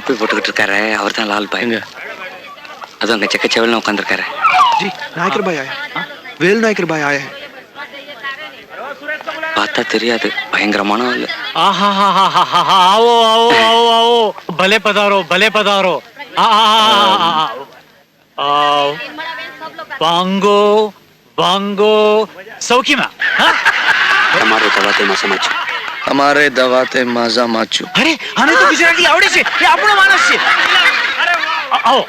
தொப்பி போட்டுக்கிட்டு இருக்காரு, அவர் தான் லால் பாய். அது அங்க செக்கச்செவல்னு உட்காந்துருக்காரு. जी नायकर भाई आए, वेल नायकर भाई आए हैं. பார்த்தா தெரியாது, பயங்கரமான ஆளு. आओ आओ आओ आओ, भले पधारो भले पधारो. आओ बांगो बांगो सौखीमा. हमारे दवाते मजा माचू. हमारे दवाते मजा माचू. अरे हमें तो गुजराती आवड़े छे, ये આપણો માણસ છે. आओ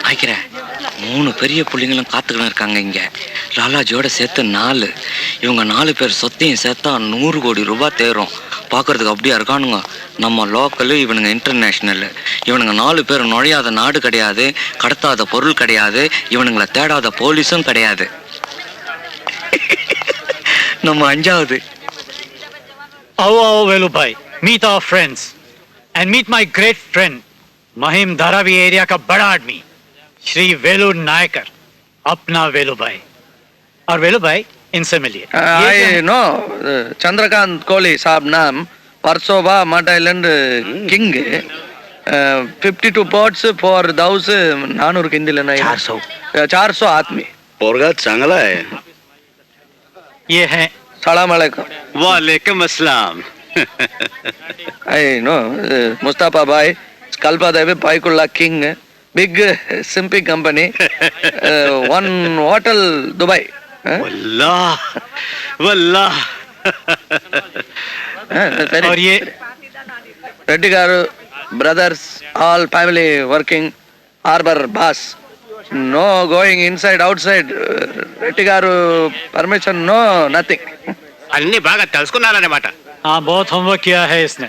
ஆயிக்கிறேன். 3 பெரிய புள்ளிங்களும் காத்துக்கிட்டு இருக்காங்க இங்க. லாலாஜியோட சேர்த்து 4. இவங்க 4 பேர் சொத்தையும் சேர்த்தா 100 கோடி ரூபாய் தேரும். பார்க்கறதுக்கு அப்படியா இருக்கானுங்க. நம்ம லோக்கலு, இவனுங்க இன்டர்நேஷ்னல். இவனுங்க 4 பேர் நுழையாத நாடு கிடையாது, கடத்தாத பொருள் கிடையாது, இவனுங்களை தேடாத போலீஸும் கிடையாது. நம்ம 5வது. आओ आओ वेलू भाई, meet our friends and meet my great friend Mahim Dharavi area का बड़ा आदमी श्री वेलू नायकर, अपना वेलू भाई. और वेलू भाई इनसे मिलिए. I know चंद्रकांत कोहली साहब नाम, परसोबा मट island king. 52 pots for those 400 Hindi लेना है. 400 आदमी. पोरगा चांगला है. ये है. सलाम अलैकुम. वालेकुम अस्सलाम. I know मुस्तफा भाई, Kalbadevi Byculla king, big सिंपी कंपनी, 1 होटल दुबई. वल्लाह वल्लाह. और ये Reddy garu brothers, all family working, harbor boss. No going inside outside. Reddy garu permission, no nothing. అన్ని బాగా తెలుసుకున్నారన్నమాట. हाँ बहुत होमवर्क किया है इसने.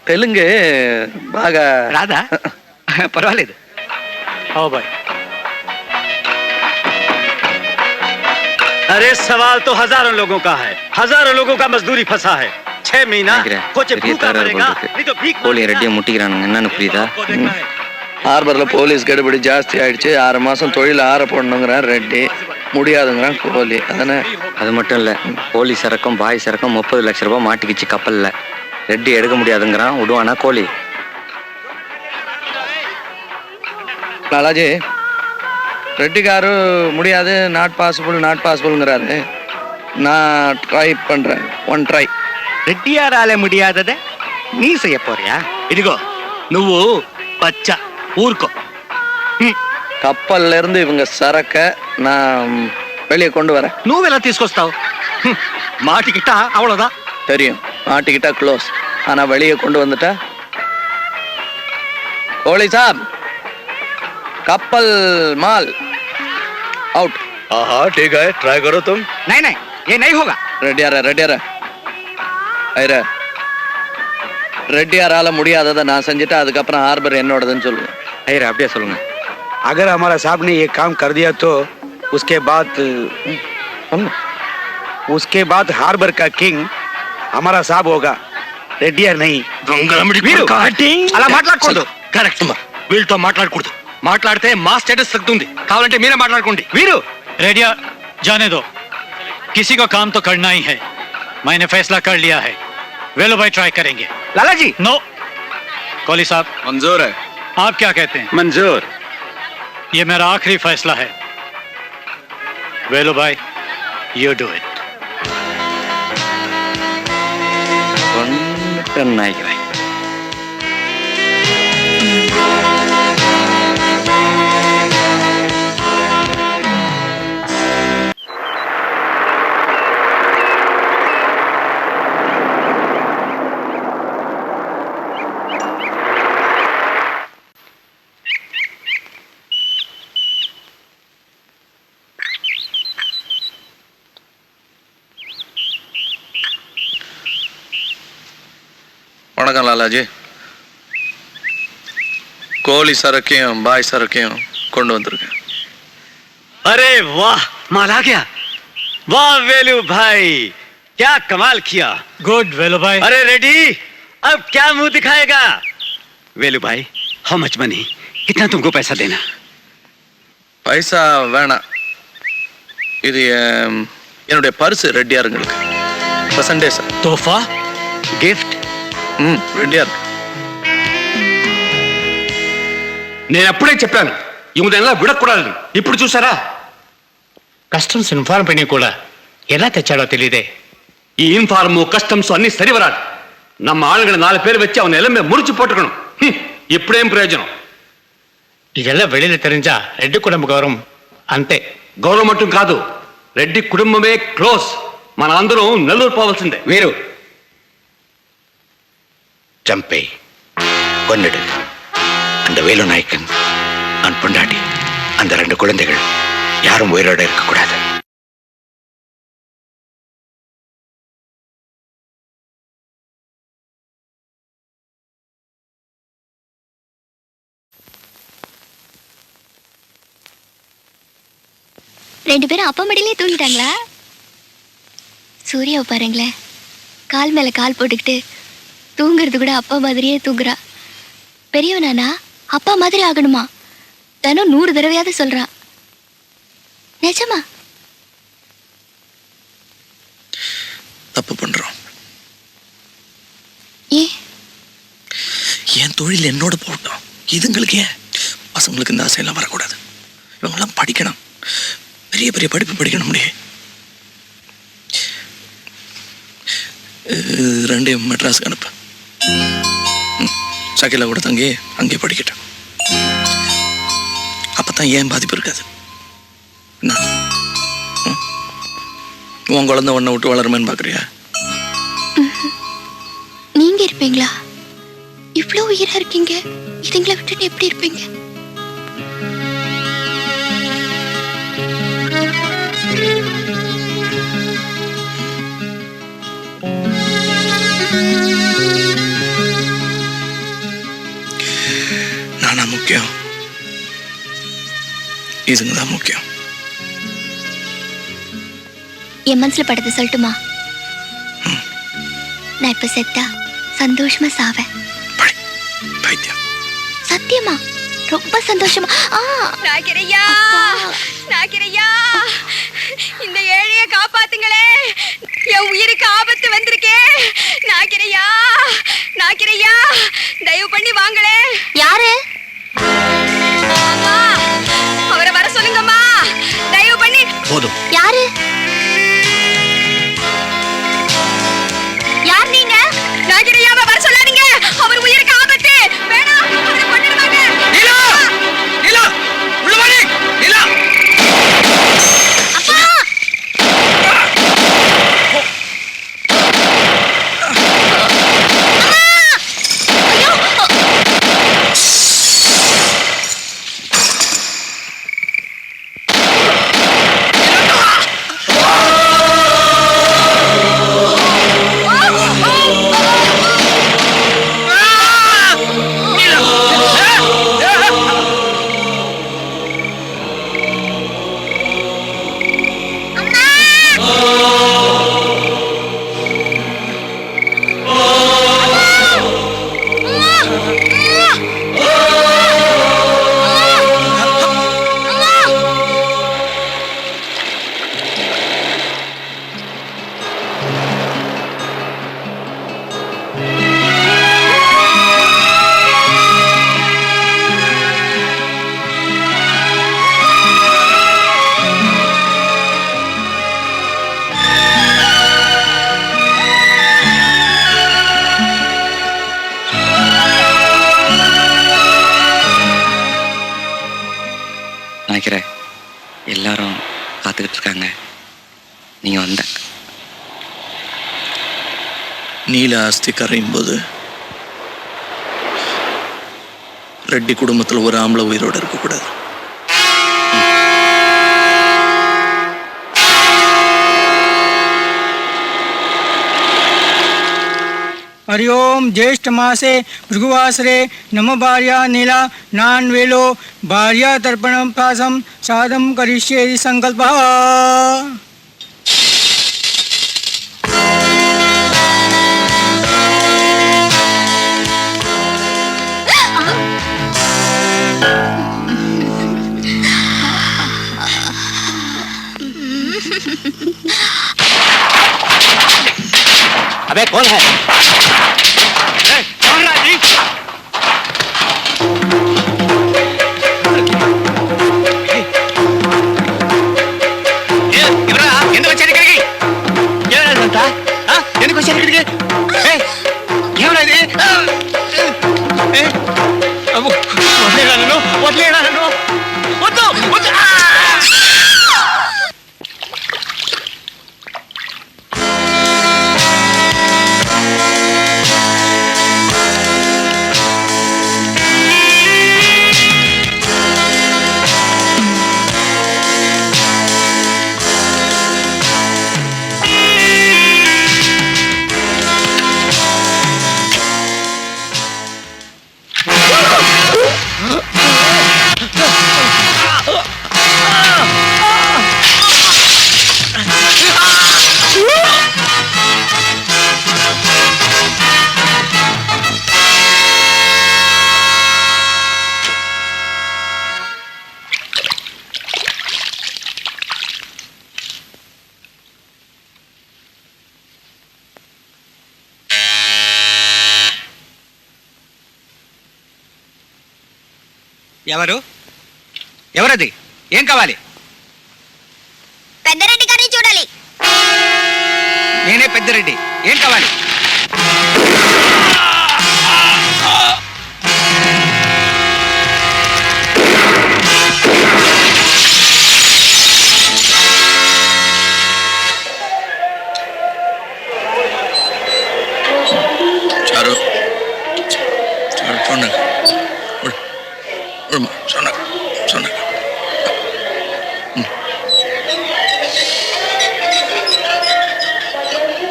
తెలుగు బాగా రాదా? పర్వాలేదు. आओ भाई. अरे सवाल तो हजारों लोगों का है, हजारों लोगों का मजदूरी फंसा है. 6 महीना कुछ भूखा मरेगा, नहीं तो भीख கோழி ரெட்டியை முட்டிக்கிறானுங்க. என்னன்னு புரியுதா? ஹார்பர்ல போலீஸ் கடுபிடி ஜாஸ்தி ஆயிடுச்சு. 6 மாசம் தொழில் ஆற போடணுங்கிறான் ரெட்டி, முடியாதுங்கிறான் கோலி. அதானே? அது மட்டும் இல்ல, போலீஸ் இறக்கம் பாய் இறக்கம் 30 லட்சம் ரூபாய் மாட்டிக்கிச்சு கப்பல்ல. ரெட்டி எடுக்க முடியாதுங்கிறான், விடுவானா கோழி? లాలాజీ, రెడ్డి గారు முடியாது, நாட் பாசிபிள்ங்கிறாரு. நான் ட்ரை பண்றேன், 1 ட்ரை. రెడ్డియారాలే ముడియాదదే నీ చెయ్య పోరియా? ఇదిగో నువ్వు పచ్చ ఊరుకో. கப்பல்ல இருந்து இவங்க சரக்க நான் வெளியே கொண்டு வரேன். నువ్వెలా తీసుకొస్తావు? మాటికిట అవளோதா. தெரியும், மாட்டிக்கிட்டா க்ளோஸ். ஆனா வெளியே கொண்டு வந்துட்டா கோலி சாப், कपल माल आउट. हाँ ठीक है, ट्राई करो तुम. नहीं नहीं, ये नहीं होगा. ரெட்டியார ஐரா, ரெட்டியாரால முடியாததை நான் செஞ்சுட்டா அதுக்கப்புறம் ஹார்பர் என்னோடதுன்னு சொல்லுவேன். ஐயரா அப்படியே சொல்லுங்க. अगर हमारा साहब ने ये काम कर दिया तो उसके बाद हार्बर का किंग हमारा साहब होगा, రెడ్డియార్ नहीं. అలా మాట్లాడకూడదు. కరెక్ట్. వీళ్ళతో మాట్లాడకూడదు. మాట్లాడితే మా స్టేటస్ తగ్గుతుంది. కావాలంటే మీరే మాట్లాడుకోండి. వీరు रेडिया जाने दो, किसी को काम तो करना ही है. मैंने फैसला कर लिया है, वेलो भाई ट्राई करेंगे. लाला जी. नो कोहली साहब. मंजूर है. आप क्या कहते हैं? मंजूर. ये मेरा आखिरी फैसला है. वेलो भाई, यू डू इट. நாய்க்கிறேன். வணக்கம் லாலாஜி. கோழி சரக்கையும் பாய் சரக்கையும் கொண்டு வந்திருக்கேன். अरे वाह, माल आ गया. वाह वेलू भाई, क्या कमाल किया. गुड वेलो भाई. अरे रेडी, अब क्या मुंह दिखाएगा? वेलू भाई, हाउ मच मनी? कितना तुमको पैसा देना? பைசா வேணாம். இது என்னுடைய பர்ஸ் ரெட்டியாருங்களுக்கு. तोहफा, गिफ्ट. రెడీ ఇருக்கு నేను అప్పుడే చెప్పాను ఇవన్నెలా విడకూడదు. ఇప్పుడు చూసారా? కస్టమ్స్ ఇన్ఫార్మ్ పని కూడా ఎలా తెచ్చాడో తెలియదే. ఈ ఇన్ఫార్మ్ కస్టమ్స్ అన్ని సరి వరాது. நம்ம ஆளுங்களை 4 பேர் வச்சு அவன் எல்லாமே முடிச்சு போட்டுக்கணும். இப்படியும் பிரயோஜனம். இதெல்லாம் வெளியில தெரிஞ்சா ரெட்டி குடும்ப கௌரவம் అంతే. గౌరవం மட்டும் కాదు, రెడ్డి కుటుంబమే క్లోజ్. మన అందరం నెల్లూరు పోవాల్సిందే. வீரு ஜம்பே கொன்னிடு. அந்த வேலு நாயக்கன், அவன் பொண்டாட்டி, அந்த 2 குழந்தைகள் யாரும் உயிரோட இருக்கக்கூடாது. ரெண்டு பேரும் அப்பா மடியிலே தூங்கிட்டாங்களா? சூர்யாவை பாருங்களேன், கால் மேல கால் போட்டுக்கிட்டு தூங்குறது கூட அப்பா மாதிரியே தூங்குறா. பெரியவனானா அப்பா மாதிரி ஆகணுமா? தினம் 100 தடவையாவது சொல்றான். நிஜமா? தப்பு பண்றோம். ஏன் தொழில் என்னோட போட்டோம், இதுங்களுக்கு ஏன்? பசங்களுக்கு இந்த ஆசையெல்லாம் வரக்கூடாது. இவங்கெல்லாம் படிக்கணும், பெரிய பெரிய படிப்பு படிக்கணும். முடியும் 2 மெட்ராஸுக்கு அனுப்பு. சகிலா கூட தங்கி அங்கே படிக்கட்டும். அப்பதான் ஏன் பாதிப்பு இருக்காது. உன் குழந்தை ஒன்றை விட்டு வளருமேன்னு பாக்குறியா? நீங்க இருப்பீங்களா? இவ்வளவு உயிரா இருக்கீங்க, இதுங்களை விட்டுட்டு எப்படி இருப்பீங்க? நானா முக்கியம்? இதுங்க தான் முக்கியம். என் மனசுல படுத்து சொல்லட்டுமா? நான் இப்ப செத்தா சந்தோஷமா சாவேன். பைத்தியம். சத்தியமா ரொம்ப சந்தோஷமா. நாகிரையா, நாகிரையா, இந்த ஏழைய காப்பாத்துங்களே, என் உயிருக்கு ஆபத்து வந்திருக்கே. நாகிரையா, நாகிரையா, தயவு பண்ணி வாங்களே. யாரு? அம்மா, அவரை வர சொல்லுங்கம்மா, தயவு பண்ணி. போதும். யாரு? யார் நீங்க? நாகிரையாவை வர சொல்லாதீங்க, அவர் உயிருக்கு ஆபத்து. வேணாம், அவரை கொன்னுடுவாங்க. நீலா, நீலா, உள்ள வாடி. நீலா. அப்பா! நினைக்கிறேன் எல்லாரும் காத்துக்கிட்டு இருக்காங்க. நீங்க வந்த நீல ஆஸ்தி கரையும் போது ரெட்டி குடும்பத்துல ஒரு ஆம்பளை உயிரோட இருக்கக்கூடாது. हरि ओम ज्येष्ठ मासे भृगुवासरे नम भार्या नीला नान वेलो भार्या तर्पणम पासम साधम करिष्ये संकल्पः. अबे कौन है? ఎవరు ఎవరది ఏం కావాలి? పెద్దరెడ్డి గారిని చూడాలి. నేనే పెద్దిరెడ్డి, ఏం కావాలి? చారు చారు சொன்னாங்க சொன்னாங்க சொன்னாங்க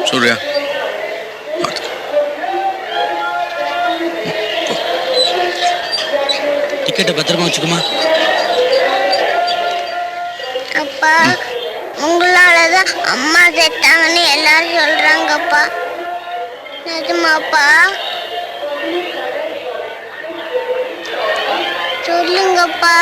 சூர்யா பார்த்துக்க. டிக்கெட்டை பத்திரமா வச்சுக்குமா. அப்பா உங்களாலதான் அம்மா செத்தாங்கன்னு எல்லாரும் சொல்றாங்கப்பா. நிஜமாப்பா? சொல்லுங்கப்பா.